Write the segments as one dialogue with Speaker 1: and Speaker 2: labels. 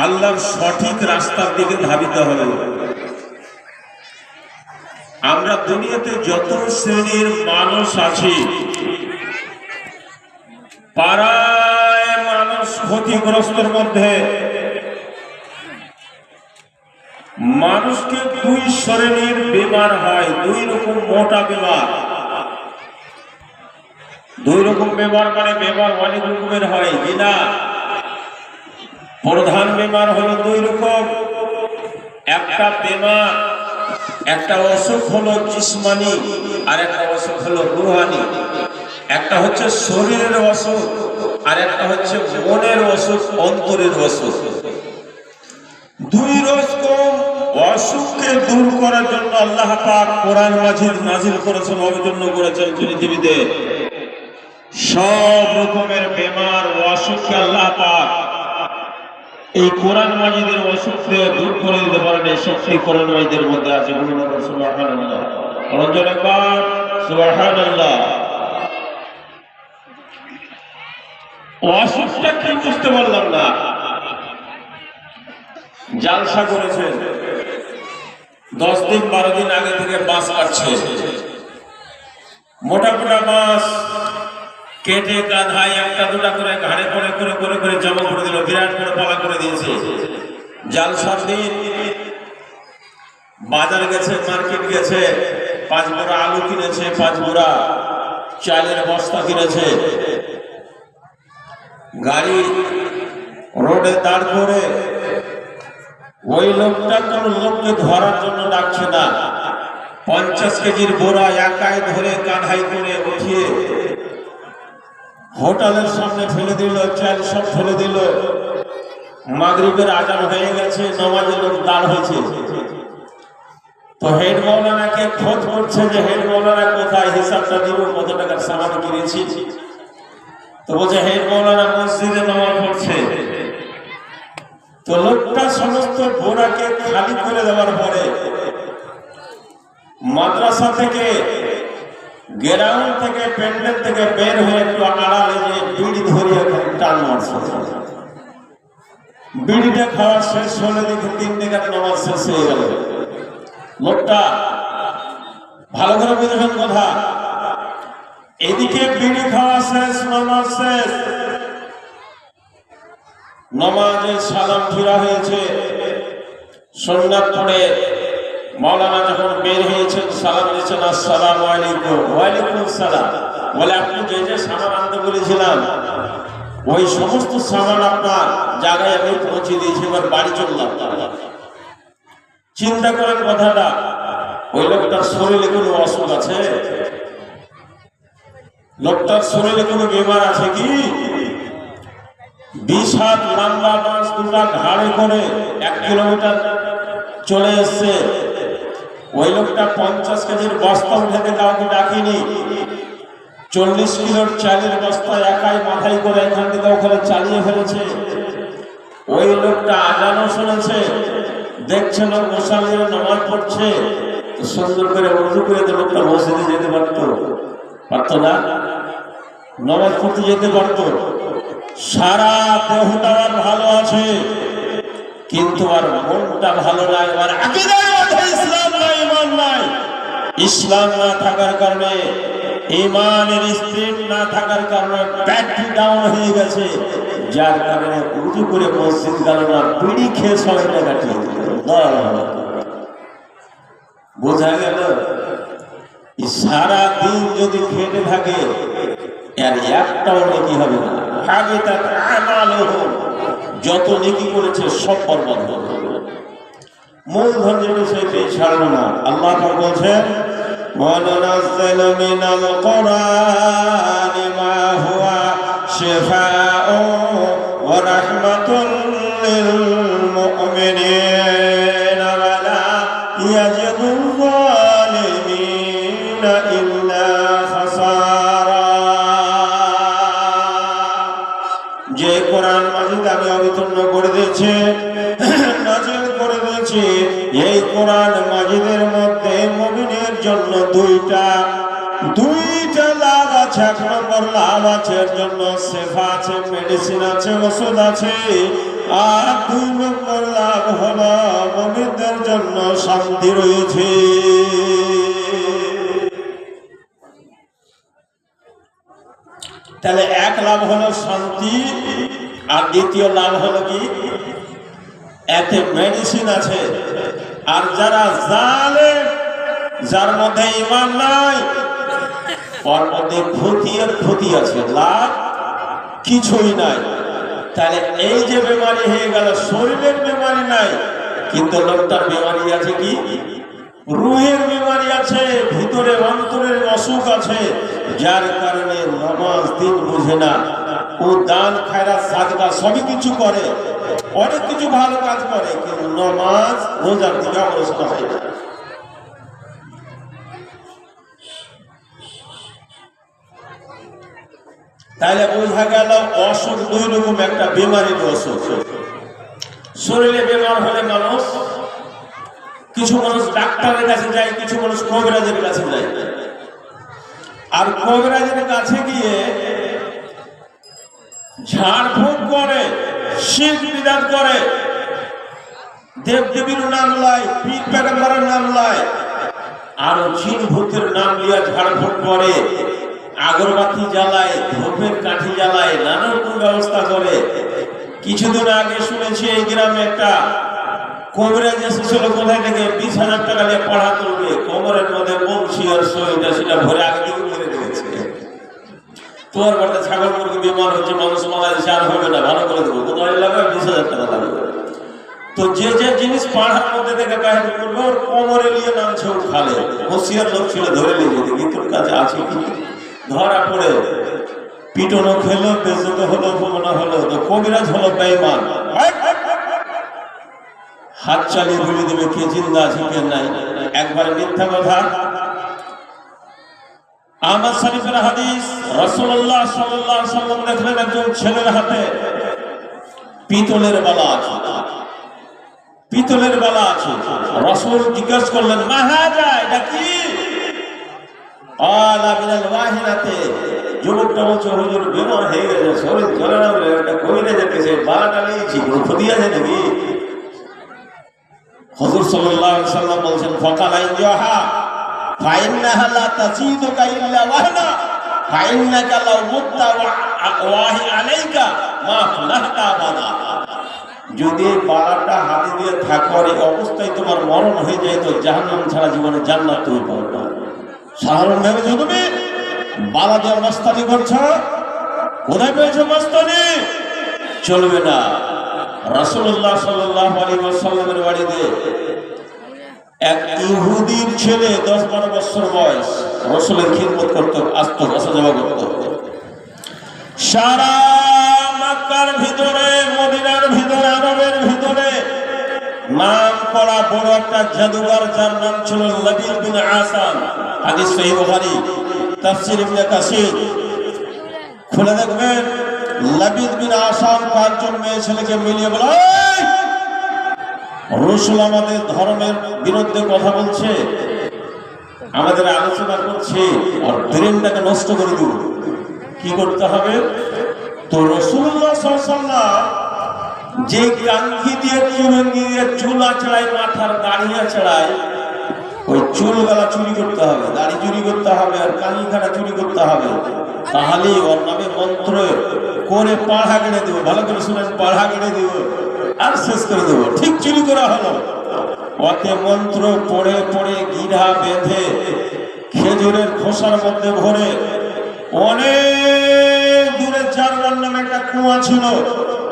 Speaker 1: আল্লাহর সঠিক রাস্তার দিকে ধাবিত হবে। আমরা দুনিয়াতে যত শ্রেণীর মানুষ আছি, পাড়ায় মানুষ ক্ষতিগ্রস্তের মধ্যে মানুষকে দুই শ্রেণীর বেমার হয়, দুই রকম মোটা বেমার। দুই রকম বেমার মানে বেমার অনেক রকমের হয় কিনা? প্রধান বেমার হলো দুই রকম। একটা বেমার, একটা অসুখ হলো জিসমানি, আর একটা অসুখ হলো রুহানি। একটা হচ্ছে শরীরের অসুখ, আর একটা হচ্ছে মনের অসুখ, অন্তরের অসুখ। দুই রকম অসুখকে দূর করার জন্য আল্লাহ পাক কোরআন মাজিদ নাজিল করেছেন, অবতীর্ণ করেছেন পৃথিবীতে। সব রকমের বেমার ও অসুখকে আল্লাহ পাক এই কোরআন মাজিদের অসুখ দিয়ে দূর করে দিতে পারেন। এই শক্তি কোরআন মাজিদের মধ্যে আছে। সুবহানাল্লাহ, সুবহানাল্লাহ। অসুখটা কি বুঝতে পারলাম না। জালসা করেছেন, 10 দিন 12 দিন আগে থেকে বাঁশ কাটছে, মোটা মোটা বাঁশ কেটে গাধায় একটা দুটা করে ঘাড়ে করে করে করে করে জমা করে দিল, বিরাট করে পালা করে দিয়েছে। জালসার দিন বাজার গেছে, মার্কেট গেছে, 5 বোরা আলু কিনেছে, 5 বোরা চালের বস্তা কিনেছে। গাড়ি রোডে দাঁড় করে ওই লোকটা কোন লোককে ধরার জন্য ডাকছে না। 50 কেজির বোরা একাই ধরে কাঁধাই করে উঠিয়ে হোটেলের সামনে ফেলে দিল, চাল সব ফেলে দিল। মাগরিবের আজান হয়ে গেছে, নামাজের লোক দাঁড় হয়েছে। তো হেড মৌলানাকে খোঁজ করছে যে হেড মৌলানা কোথায়, হিসাবটা দিব, কত টাকার সামান কিনেছি। তো বলছে হেড মৌলানা মসজিদে নামাজ পড়ছে। তো লোকটা সমস্ত বোরাকে খালি করে দেওয়ার পরে মাদ্রাসা থেকে, গ্রাউন্ড থেকে, প্যান্ডেল থেকে বের হয়ে একটু আড়ালে যে বিড়ি ধরিয়ে টান মারছে। বিড়িটা খাওয়া শেষ হলে দেখে 3 টাকার নামাজ শেষ হয়ে গেল। লোকটা ভালো করে বুঝবেন কথা, এদিকে বিড়ি খাওয়া শেষ, নামাজ শেষ, নামাজে সালাম ফিরা হয়েছে। সুন্নাত পড়ে মৌলানা যখন বের হয়েছেন, সালাম দিয়েছেন, আসসালামু আলাইকুম। ওয়ালাইকুম সালাম। বলে আপনি যে যে সামান আনতে বলেছিলাম ওই সমস্ত সামান আপনার জায়গায় আমি পৌঁছে দিয়েছি, এবার বাড়ি চললাম। চিন্তা করেন কথাটা। ওই লোকটার শরীরে কোনো অসুখ আছে? লোকটার শরীরে কোনো বেমার আছে কি? 20 হাত লম্বা বাঁশ দুটা ঘাড়ে করে 1 কিলোমিটার চলে এসছে। ওই লোকটা 50 কেজির বস্তা উঠাতে কাউকে ডাকিনি, 40 কিলোর চালের বস্তা একাই মাথায় করে এখান থেকে ওখানে চালিয়ে ফেলেছে। ওই লোকটা আজানও শুনেছে, দেখছে লোক মুসল্লিরা নামাজ পড়ছে, সুন্দর করে উজু করে তো লোকটা মসজিদে যেতে পারতো না, নামাজ পড়তে যেতে পারতো। সারা দেহটা ভালো আছে, কিন্তু আর মনটা ভালো নাই, আর আকীদার মধ্যে ইসলাম নাই, ঈমান নাই। ইসলাম না থাকার কারণে, ঈমানের স্পিরিট না থাকার কারণে ব্যাটারি ডাউন হয়ে গেছে, যার কারণে উজু করে মসজিদ গেল না, বিড়ি খেয়ে 100 টাকা খেয়ে দিল। বোঝা গেল? সারা দিন যদি খেটে থাকে এর একটাও নেকি হবে না। আগে তার যত নেকি করেছে সব বরবাদ হবে। মূলধনের বিষয়টি ছাড়লো না। আল্লাহ বলছেন, وَنُنَزِّلُ مِنَ الْقُرْآنِ مَا هُوَ شِفَاءٌ وَرَحْمَةٌ لِلْمُؤْمِنِينَ وَلَا يَزِيدُ الظَّالِمِينَ إِلَّا خَسَارًا। যে কোরআন মাজিদ আমি অবতীর্ণ করে দিয়েছি, নাজিল করে দিয়েছি, এই কোরআন মাজিদের মধ্যে মুমিনের জন্য দুইটা লাভ আছে। 1 নম্বর লাভ আছে, এর জন্য শেফা আছে, মেডিসিন আছে, ওষুধ আছে। আর 2 নম্বর লাভ হলো মুমিনদের জন্য শান্তি রয়েছে। তাহলে এক লাভ হলো শান্তি, আর দ্বিতীয় লাভ হলো কি, এতে মেডিসিন আছে। আর যারা জালেম, যার মধ্যে ঈমান নাই, ওর মধ্যে ক্ষতি আছে, লাভ কিছুই নাই। তাহলে এই যে বেমারি হয়ে গেল, শরীরের বেমারি নাই, কিন্তু লোকটার বেমারি আছে কি, রুহের বেমারি আছে, ভিতরে অন্তরের অসুখ আছে। যার কারণে নামাজ দিন বুঝে না, ও দান খায়রাত সাদকা সবই কিছু করে, অনেক কিছু ভালো কাজ করে, কিন্তু নামাজ রোজার দিকে অগ্রসর হয় না। তাহলে বোঝা গেল অসুখ 2 রকম, একটা বেমারির অসুখ। শরীরে বেমার হলে মানুষ, কিছু মানুষ ডাক্তারের কাছে যায়, কিছু মানুষ কবিরাজের কাছে যায়। আর কবিরাজের কাছে গিয়ে ঝাড়ফুঁক করে, শিরক বিদআত করে, দেবদেবীর নাম লয়, পীর পয়গম্বরের নাম লয়, আর জিন ভূতের নাম লিয়া ঝাড়ফুঁক করে, আগরবাতি জ্বালায়, ধূপের কাঠি জ্বালায়, নানা রকম ব্যবস্থা করে। কিছুদিন আগে শুনেছি এই গ্রামে একটা কবিরাজ এসেছিল, কোথায় থেকে 20,000 টাকা নিয়ে পড়া তুলবে, কোমরের মধ্যে বংশী আর সইটা সেটা ভরে আগে থেকে মেরে দিয়েছে। তোমার বাড়িতে ছাগল মুরগি বেমার হচ্ছে, মানুষ মারা যাচ্ছে, আর হবে না, ভালো করে দেবো, কোথায় লাগবে 20,000 টাকা লাগবে। তো যে যে জিনিস পাড়ার মধ্যে থেকে বাইরে করবে, ওর কোমরে নিয়ে নামছে, ও খালে। হোশিয়ার লোক ছিল, ধরে নিয়ে যেতে, কিন্তু তোর কাছে আছে কি, ধরা পড়ে পিটনো খেলো, বেজত হলো, অপমানা হলো। তো কবিরাজ হলো বেঈমান, হাত চালিয়ে বলে দেবে কে জিন্দা আছে কে নাই, একবারে মিথ্যা কথা। আহমদ শরীফের হাদিস, রাসূলুল্লাহ সাল্লাল্লাহু আলাইহি ওয়াসাল্লাম দেখলেন একজন ছেলের হাতে পিতলের বালা আছে, পিতলের বালা আছে। রাসূল জিজ্ঞাসা করলেন, মা হাজা, এটা কি? আলা মিনাল ওয়াহিনাতে। যুবকটা বলছে, হুজুর বেমার হয়ে গেছে, শরীর চলে না, এটা কইরে যেতেছে, বালাটা নিয়েছি, কোনো ক্ষতি আছে নাকি? হুজুর সাল্লাল্লাহু আলাইহি ওয়াসাল্লাম বলছেন, ফাকালা ইনজাহা ফাইন্নাহা লা তাজিদুকা ইল্লা ওয়াহনা ফাইন্নাকা লাউ মুত্তা ওয়াহি আলাইকা মা ফালাহতা আবাদা। যদি বালাটা হাতে দিয়ে থাকো, এই অবস্থায় তোমার মরণ হয়ে যায়, তো জাহান্নাম ছাড়া জীবনে জান্নাত তুমি পাবে না। সাধারণ ভাবে তুমি বালা দেওয়ার মাস্তানি করছো, কোথায় পেয়েছো মাস্তানি? চলবে না। রাসূলুল্লাহ সাল্লাল্লাহু আলাইহি ওয়াসাল্লামের বাড়িতে এক ইহুদির ছেলে 10-12 বছর বয়স রাসূলের খিদমত করত, আসতো, আসা যাওয়া করত। সারা মক্কার ভিতরে, মদিনার ভিতরে, আরবের ভিতরে নাম করা বড় একটা জাদুঘর, যার নাম ছিল লাবিদ বিন আসাম। হাদিস সহিহ বুখারী, তাফসীর ইবনে কাসির খুলে দেখবেন। লাবিদ বিন আসাম 5 জন মেয়ে ছেলেকে মিলিয়ে বলে, রাসূল আমাদের ধর্মের বিরুদ্ধে কথা বলছে, আমাদের আলোচনা করছে, আর ব্রেনটাকে নষ্ট করে দিব, কি করতে হবে? তো রাসূলুল্লাহ সাল্লাল্লাহু আলাইহি ওয়াসাল্লাম যে কাঙ্খি দিয়ে চুরঙ্গি দিয়ে চুল আঁচড়ায়, মাথার দাড়ি আঁচড়ায়, ওই চুলগুলা চুরি করতে হবে, দাড়ি চুরি করতে হবে, আর কানিখানা চুরি করতে হবে। তাহলে ওর নামে মন্ত্র করে পাড়া কেটে দেবো, ভালো করে শুনেন, পাড়া কেটে দেব আর শেষ করে দেবো। ঠিক চুরি করা হলো। ওতে মন্ত্র পড়ে পড়ে গিরা বেঁধে খেজুরের খোসার মধ্যে ভরে, অনেক দূরে জাররান নামে একটা কুয়া ছিল,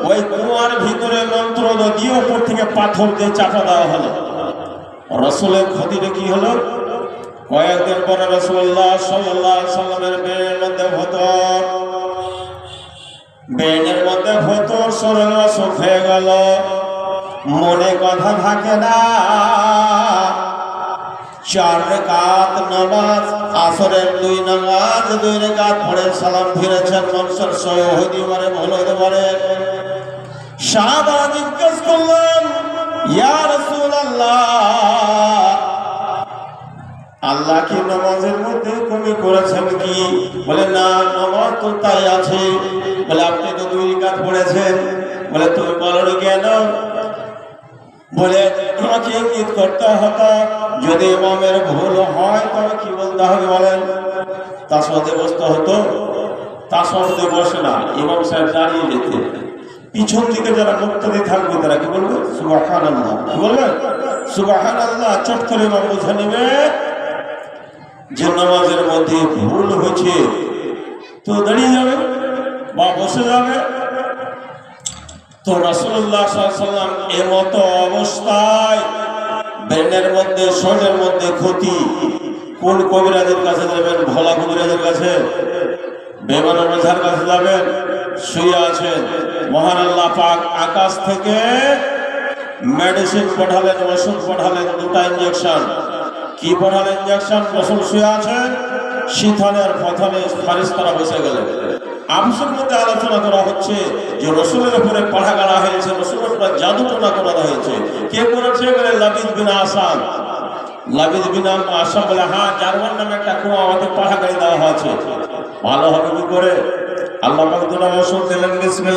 Speaker 1: ওই কুয়ার ভিতরে মন্ত্র দিয়ে উপর থেকে পাথর দিয়ে চাপা দেওয়া হলো। রাসূলের ক্ষতিটা কি হলো? কয়েকদিন পরে রাসূলুল্লাহ সাল্লাল্লাহু আলাইহি ওয়াসাল্লামের বেনের মধ্যে ভোতর, বেনের মধ্যে ভোতর, শরীর অসুখ হয়ে গেল, মনে কথা থাকে না। 4 রাকাত নামাজ, আসরের 2 নামাজ, 2 রাকাত পড়ে সালাম ফিরেছেন। মানুষের সহ হইতে পারে, ভুল হইতে পারে। সাহাবা জিজ্ঞেস করলেন, ইয়া রাসূলুল্লাহ, আল্লাহ কি নামাজের মধ্যে কমি করেছেন কি? বলে না, নামাজ তো তাই আছে, বলে আপনি তো 2 রাকাত পড়েছেন। বলে তুমি বলো কেন? বলে আমাকে ইঙ্গিত করতে হতো, যদি ইমামের ভুল হয় তবে কি বলতে হবে বলেন? তাসওয়াতে বসতে হতো। তাসওয়াতে বসে না, ইমাম সাহেব দাঁড়িয়ে যেতে, পিছন দিকে যারা মুক্তাদি থাকবে তারা কি বলবে? সুবহানাল্লাহ। কি বলবে? সুবহানাল্লাহ। চট করে ইমাম বুঝে নেবে যে নামাজের মধ্যে ভুল হয়েছে, তো দাঁড়িয়ে যাবে বা বসে যাবে। তো রাসূলুল্লাহ সাল্লাল্লাহু আলাইহি ওয়াসাল্লাম এর মতো অবস্থায় ব্রেনের মধ্যে, শরীরের মধ্যে ক্ষতি, কোন কবিরাজের কাছে যাবেন? ভোলা কবিরাজের কাছে? বেমানার ওঝার কাছে যাবেন? শুয়ে আছেন। মহান আল্লাহ পাক আকাশ থেকে মেডিসিন পাঠালেন, ওষুধ পাঠালেন, 2টা ইঞ্জেকশন। কি পাঠালেন ইঞ্জেকশন? রসুল শুয়ে আছেন, শীতলের পথনে ফারিস্তারা বসে গেলেন। আবসের মধ্যে আলোচনা করা হচ্ছে যে রসুলের উপরে পাড়া গাড়া হয়েছে, রসুলের উপরে জাদু টোনা করা হয়েছে। কে করেছে? বলে লাবিদ বিন আসাদ। লাবিদ বিন আসাদ বলে, হ্যাঁ, জার্মান নামে একটা কোনো আমাদের পাড়া গাড়ি দেওয়া হয়েছে। ভালো হবে কি করে? আল্লাহ পাক দুটো ওষুধ দিলেন, বিসমিল্লাহ।